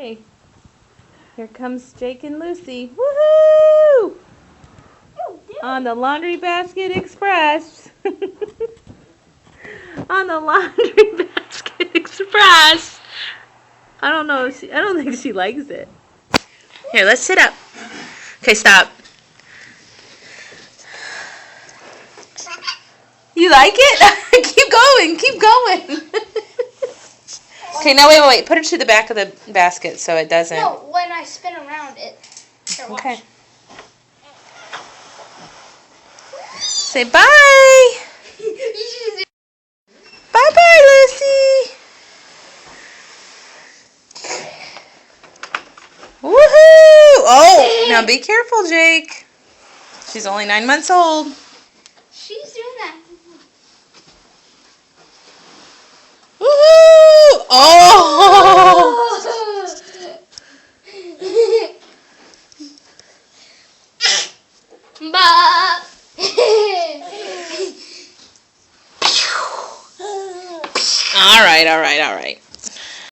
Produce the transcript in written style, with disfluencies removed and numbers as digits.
Okay. Here comes Jake and Lucy. Woohoo! On the Laundry Basket Express. On the Laundry Basket Express. I don't know. I don't think she likes it. Here, let's sit up. Okay, stop. You like it? Keep going. Keep going. Okay, now wait. Put it to the back of the basket so it doesn't. No, when I spin around it. Here, watch. Okay. Say bye. Bye-bye, Lucy. Woohoo! Oh, now be careful, Jake. She's only 9 months old. She's doing that. Woohoo! Oh! Bah. All right.